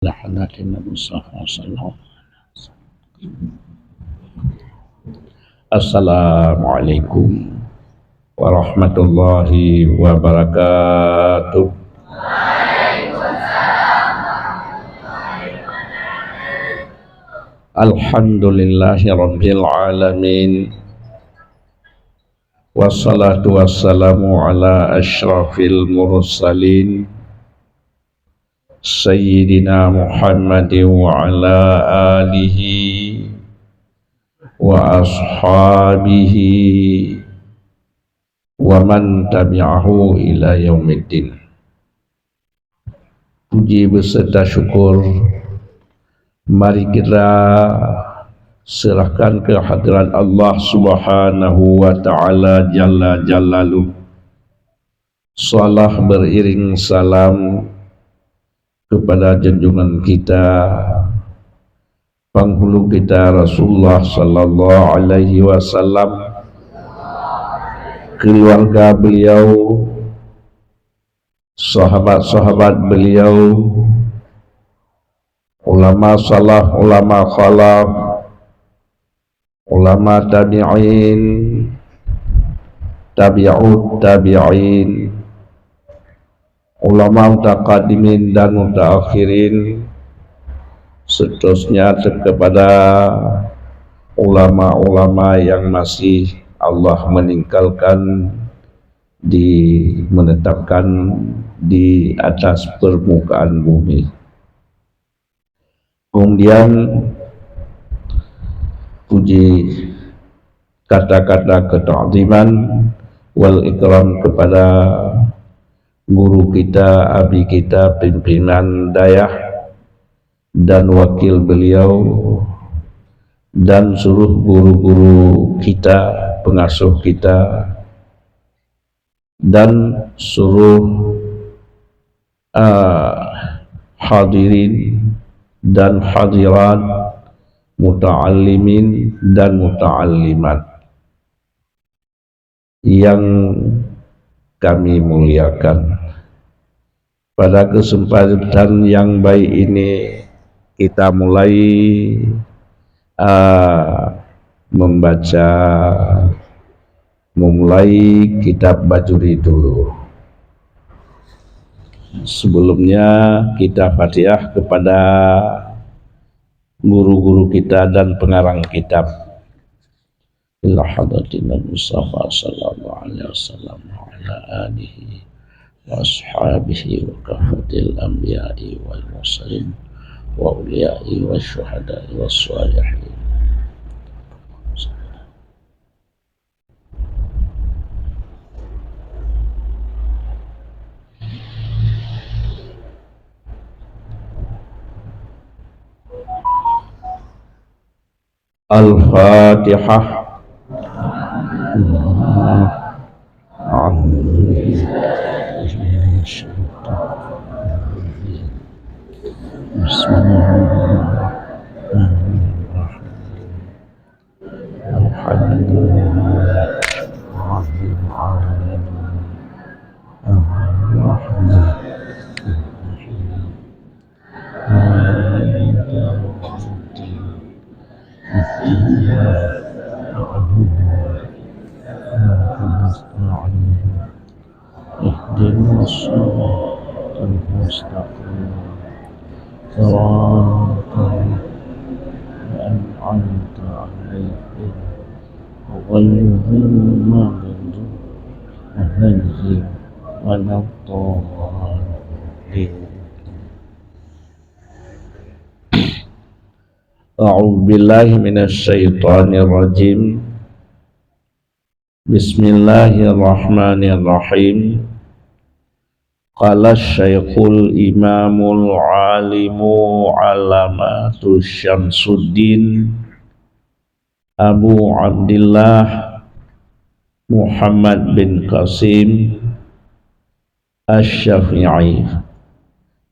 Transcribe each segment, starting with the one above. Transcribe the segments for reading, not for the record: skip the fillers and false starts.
Lahadatin Mustafa sallallahu alaihi wasallam. Assalamualaikum warahmatullahi wabarakatuh. Alhamdulillahi rabbil alamin. Wassalatu wassalamu ala asyrafil mursalin Sayyidina Muhammadin wa ala alihi wa ashabihi wa man tabi'ahu ila yaumiddin. Puji beserta syukur mari kita serahkan ke hadirat Allah Subhanahu wa ta'ala Jalla Jalaluh. Salah beriring salam kepada junjungan kita, penghulu kita Rasulullah sallallahu alaihi wasallam, keluarga beliau, sahabat-sahabat beliau, ulama salah, ulama khalaf, ulama tabi'in, tabi'ut tabi'in, ulama mutaqaddimin dan mutaakhirin, seterusnya kepada ulama-ulama yang masih Allah menetapkan di atas permukaan bumi. Kemudian puji kata-kata keta'ziman wal ikram kepada guru kita, abi kita, pimpinan dayah dan wakil beliau, dan seluruh guru-guru kita, pengasuh kita, dan seluruh hadirin dan hadirat, muta'allimin dan muta'allimat yang kami muliakan. Pada kesempatan yang baik ini kita mulai memulai kitab Bajuri dulu. Sebelumnya kita Fatihah kepada guru-guru kita dan pengarang kitab. Ila hadratina Mustafa sallallahu alaihi wasallam wa ala alihi wa ashabihi wa kafatil anbiya'i wal mursalin wa awliya'i wa syuhada'i wa salihin. Al-Fatihah. A'udzu billahi minasy syaithanir rajim. Bismillahirrahmanirrahim. Qala Syekhul Imamul Alimu Alamatu Syamsuddin Abu Abdillah Muhammad bin Qasim Asy-Syafi'i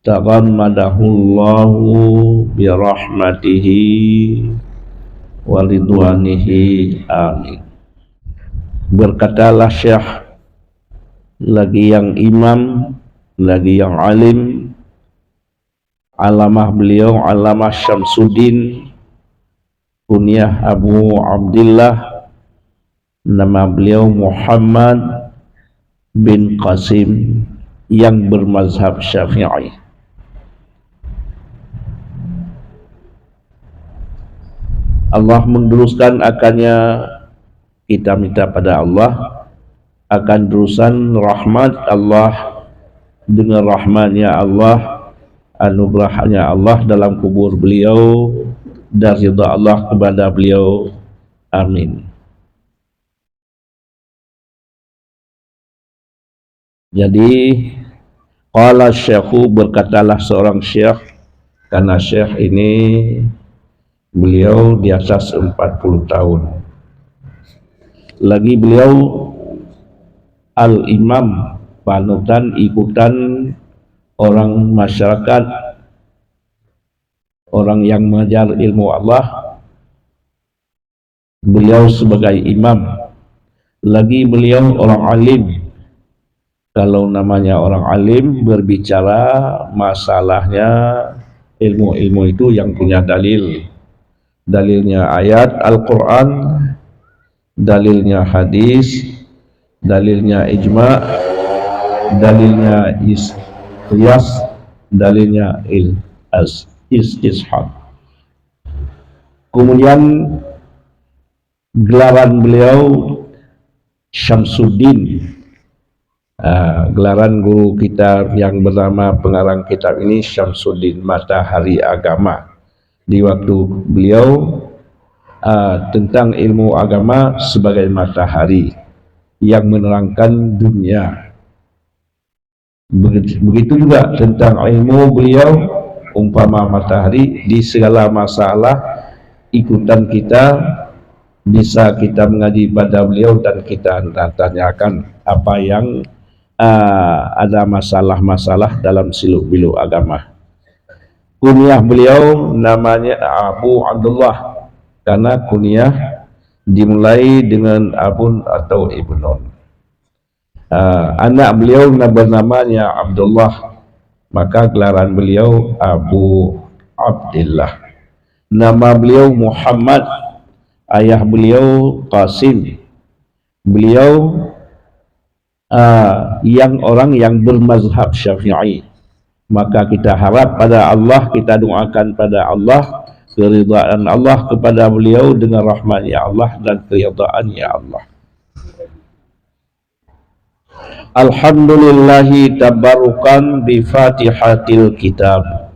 taghammadahullahu birahmatihi wa ridwanihi, amin. Berkatalah Syekh, lagi yang imam, lagi yang alim, Alamah beliau Alamah Syamsuddin, kunyah Abu Abdillah, nama beliau Muhammad bin Qasim yang bermazhab Syafi'i. Allah meneruskan akannya, kita minta pada Allah akan terusan rahmat Allah dengan rahmatnya Allah, anugerahnya Allah dalam kubur beliau dan ridha Allah kepada beliau. Amin. Jadi qala syekhu, berkatalah seorang syekh, karena syekh ini beliau di atas 40 tahun. Lagi beliau al-imam, panutan ikutan orang masyarakat, orang yang mengajar ilmu Allah. Beliau sebagai imam. Lagi beliau orang alim. Kalau namanya orang alim, berbicara masalahnya ilmu-ilmu itu yang punya dalil. Dalilnya ayat Al-Quran, dalilnya hadis, dalilnya ijma', dalilnya qiyas, dalilnya istishab. Kemudian gelaran beliau Syamsuddin. Gelaran guru kita yang bernama pengarang kitab ini Syamsuddin, matahari agama. Di waktu beliau tentang ilmu agama sebagai matahari yang menerangkan dunia. Begitu juga tentang ilmu beliau, umpama matahari, di segala masalah ikutan kita bisa kita mengaji pada beliau dan kita tanyakan apa yang ada masalah-masalah dalam siluk-biluk agama. Kunyah beliau namanya Abu Abdullah, karena kunyah dimulai dengan abun atau ibnun. Anak beliau bernamanya Abdullah, maka gelaran beliau Abu Abdillah. Nama beliau Muhammad, ayah beliau Qasim. Beliau yang orang yang bermazhab Syafi'i. Maka kita harap pada Allah, kita doakan pada Allah keridhaan Allah kepada beliau dengan rahmatnya Allah dan keridhaannya Allah. Alhamdulillahi tabarukan bi fatihatil kitab,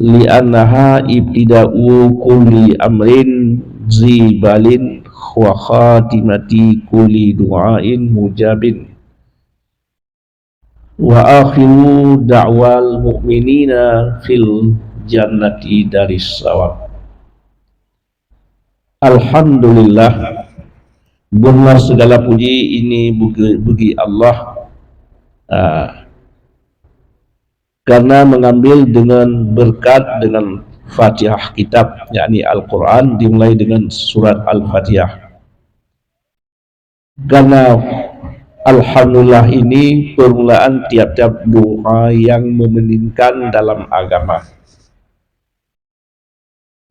li'annaha ibtida'u kulli amrin zibalin wa khatimati kulli du'ain mujabin, wa akhiru da'wal mu'minina fil jannati daris sawab. Alhamdulillah, benar segala puji ini bagi Allah, karena mengambil dengan berkat dengan Fatihah kitab, yakni Al-Quran, dimulai dengan surat Al-Fatihah. Karena Alhamdulillah ini permulaan tiap-tiap doa yang mementingkan dalam agama.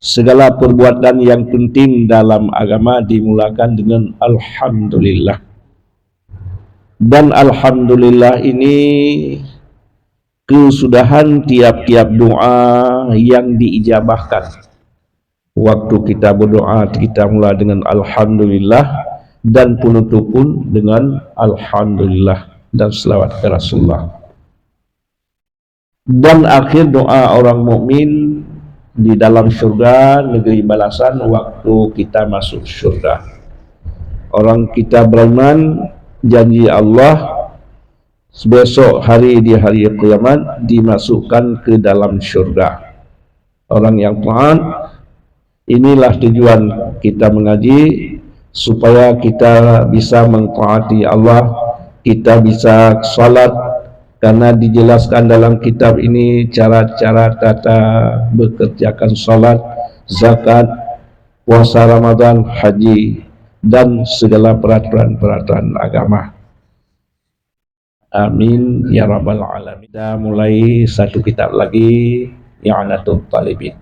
Segala perbuatan yang penting dalam agama dimulakan dengan Alhamdulillah. Dan Alhamdulillah ini kesudahan tiap-tiap doa yang diijabahkan. Waktu kita berdoa, kita mulai dengan Alhamdulillah, dan penutup pun dengan Alhamdulillah dan selawat ke Rasulullah. Dan akhir doa orang mukmin di dalam surga, negeri balasan, waktu kita masuk surga. Orang kita beriman, janji Allah besok hari di hari kiamat dimasukkan ke dalam surga. Orang yang taat, inilah tujuan kita mengaji, supaya kita bisa mentaati Allah, kita bisa salat, karena dijelaskan dalam kitab ini cara-cara tata bekerjakan salat, zakat, puasa Ramadan, haji, dan segala peraturan-peraturan agama. Amin ya rabbal alamin. Kita mulai satu kitab lagi, I'anatul Talibin.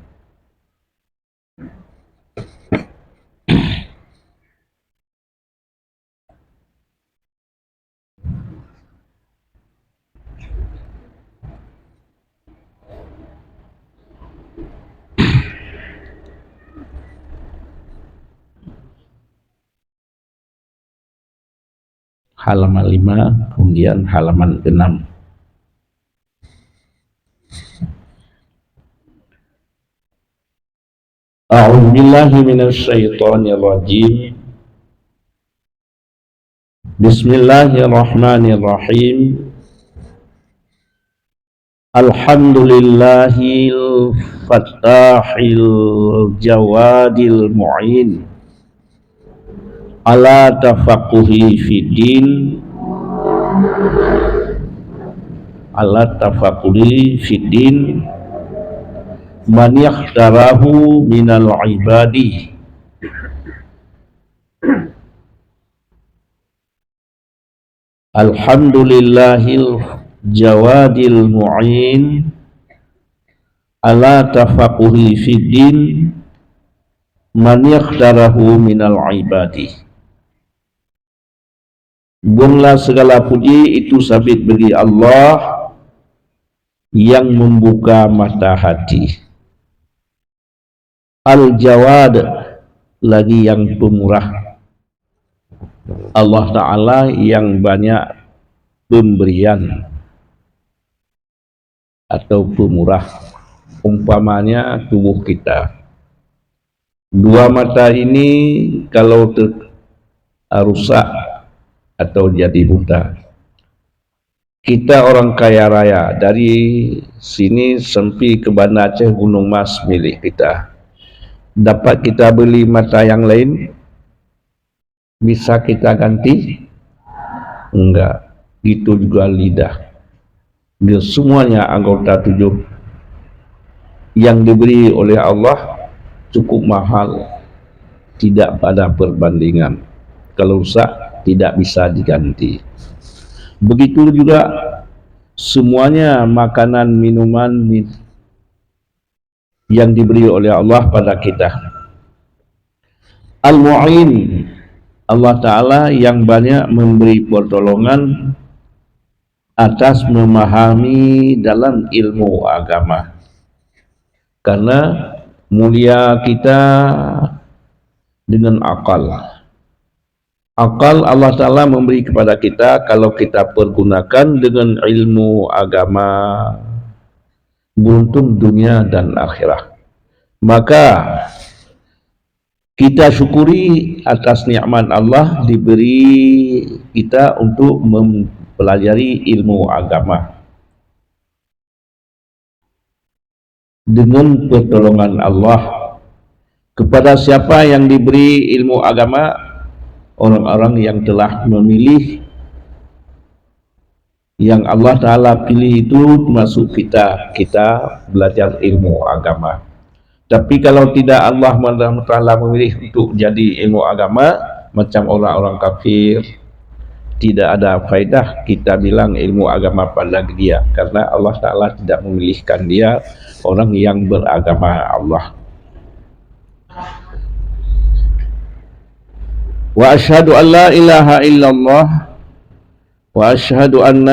Halaman 5, kemudian halaman 6. A'udzu billahi minasy syaithanir rajim. Bismillahirrahmanirrahim. Alhamdulillahil fattahil jawadil mu'in ala tafaqquhi fiddin man yakhtarahu minal ibadi alhamdulillahil jawadil mu'in ala tafaqquhi fiddin man yakhtarahu minal ibadi. Bunlah segala puji itu sabit bagi Allah yang membuka mata hati. Al-Jawad, lagi yang pemurah. Allah Ta'ala yang banyak pemberian atau pemurah. Umpamanya tubuh kita. Dua mata ini kalau rusak atau jadi buta, kita orang kaya raya dari sini sampai ke Banda Aceh Gunung Mas milik kita, dapat kita beli mata yang lain? Bisa kita ganti? Enggak. Gitu juga lidah, dia semuanya anggota tujuh yang diberi oleh Allah cukup mahal, tidak pada perbandingan. Kalau rusak tidak bisa diganti. Begitu juga semuanya makanan, minuman yang diberi oleh Allah pada kita. Al-Mu'in, Allah Ta'ala yang banyak memberi pertolongan atas memahami dalam ilmu agama. Karena mulia kita dengan akal. Akal Allah Ta'ala memberi kepada kita kalau kita pergunakan dengan ilmu agama, beruntung dunia dan akhirat. Maka kita syukuri atas nikmat Allah diberi kita untuk mempelajari ilmu agama. Dengan pertolongan Allah, kepada siapa yang diberi ilmu agama? Orang-orang yang telah memilih, yang Allah Ta'ala pilih itu termasuk kita belajar ilmu agama. Tapi kalau tidak Allah Ta'ala memilih untuk jadi ilmu agama, macam orang-orang kafir, tidak ada faedah kita bilang ilmu agama pada dia, karena Allah Ta'ala tidak memilihkan dia orang yang beragama Allah. Wa asyhadu an la ilaha illallah wa asyhadu an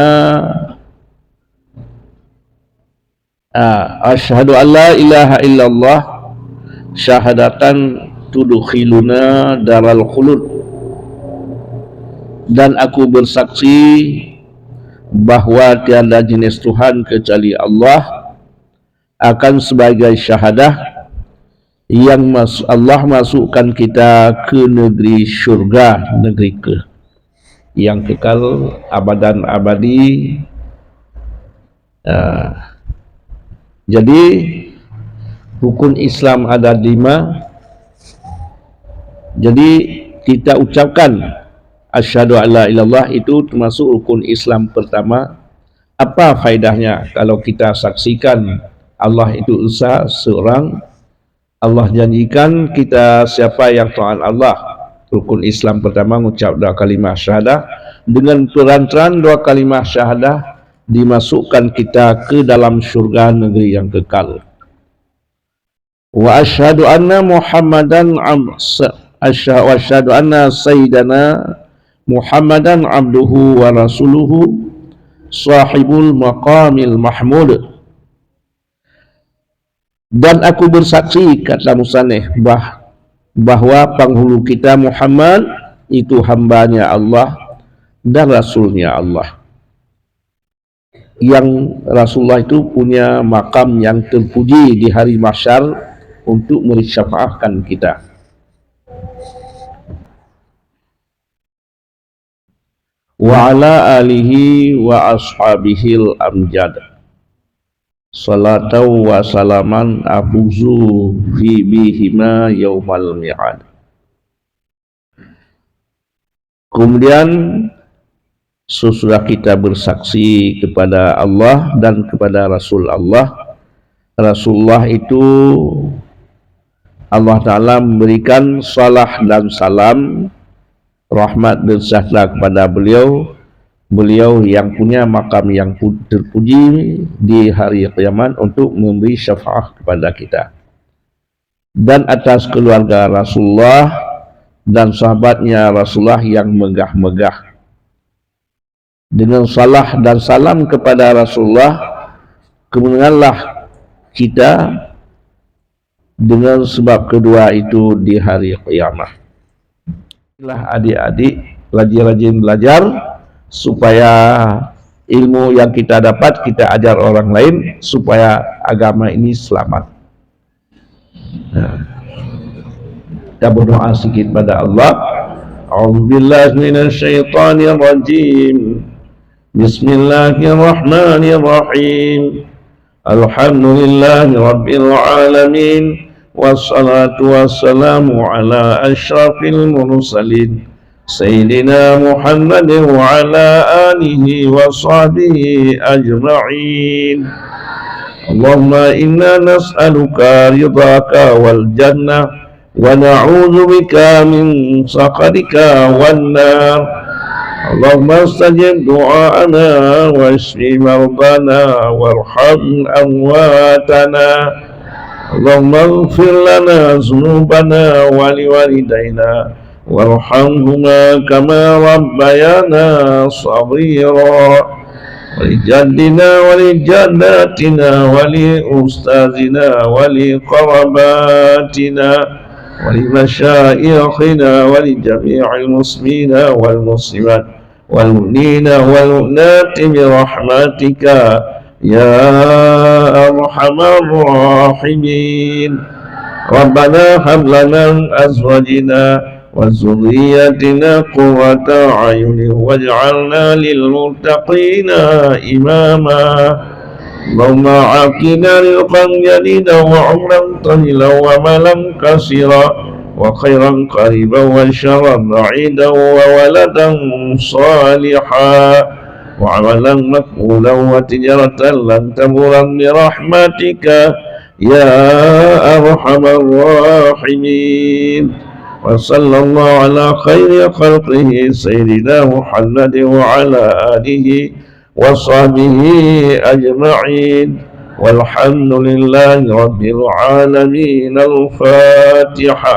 la ilaha illallah syahadatan tudkhiluna daral khulud, dan aku bersaksi bahwa tiada jenis Tuhan kecuali Allah, akan sebagai syahadah yang Allah masukkan kita ke negeri syurga, negeri yang kekal abadan abadi. Jadi rukun Islam ada 5. Jadi kita ucapkan asyhadu alla ilallah itu termasuk rukun Islam pertama. Apa faedahnya kalau kita saksikan Allah itu esa seorang? Allah janjikan kita siapa yang taat Allah, Rukun Islam pertama mengucap dua kalimah syahadah. Dengan perantaran dua kalimah syahadah dimasukkan kita ke dalam syurga negeri yang kekal. Wa asyhadu anna Muhammadan asyhadu anna sayyidana Muhammadan abduhu wa rasuluhu sahibul maqamil mahmud. Dan aku bersaksi, kata musannif, bahwa penghulu kita Muhammad itu hambanya Allah dan Rasulnya Allah. Yang Rasulullah itu punya makam yang terpuji di hari mahsyar untuk mensyafaatkan kita. Wa ala alihi wa ashabihil amjad. Salatu wa salaman afuzu fi bihima yaumal mi'ad. Kemudian sesudah kita bersaksi kepada Allah dan kepada Rasul Allah, Rasulullah itu Allah Ta'ala memberikan salah dan salam, rahmat dan sejahtera kepada beliau yang punya makam yang terpuji di hari kiamat untuk memberi syafaat kepada kita, dan atas keluarga Rasulullah dan sahabatnya Rasulullah yang megah-megah. Dengan salah dan salam kepada Rasulullah, kemenanganlah kita dengan sebab kedua itu di hari kiamat. Inilah adik-adik, rajin-rajin belajar supaya ilmu yang kita dapat kita ajar orang lain supaya agama ini selamat. Kita berdoa sedikit pada Allah. A'udzubillahi minasyaitonir rajim. Bismillahirrahmanirrahim. Alhamdulillahi rabbil alamin. Wassalatu wassalamu ala asyrafil mursalin Sayyidina Muhammad wa ala alihi wa sahbihi ajma'in. Allahumma inna nas'aluka ridhaka wal jannah wa na'udzu bika min sakhatika wan nar. Allahumma astajib du'ana wa ishfi mardana warham amwatana. Allahumma ighfir lana dhunubana wa liwalidayna warhamhuma kama rabbayana saghira. ولجدنا ولجداتنا ولأستاذنا ولقرباتنا ولمشايخنا ولجميع المسلمين والمسلمات والمؤمنين والمؤمنات برحمتك يا أرحم الراحمين. ربنا هب لنا من أزواجنا وذرياتنا قرة أعين واجعلنا للمتقين إماما. اللهم عافنا رزقا جديدا وعمرا طويلا ومالا كثيرا وخيرا قريبا وشرا بعيدا وولدا صالحا وعملا مقبولا وتجارة لن تبور برحمتك يا أرحم الراحمين. وصلى الله على خير خلقه سيدنا محمد وعلى آله وصحبه أجمعين والحمد لله رب العالمين. الفاتحة.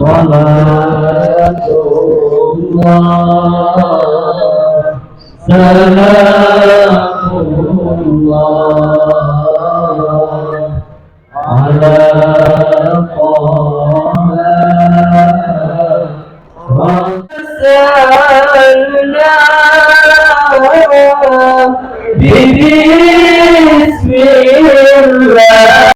Salatullah, salam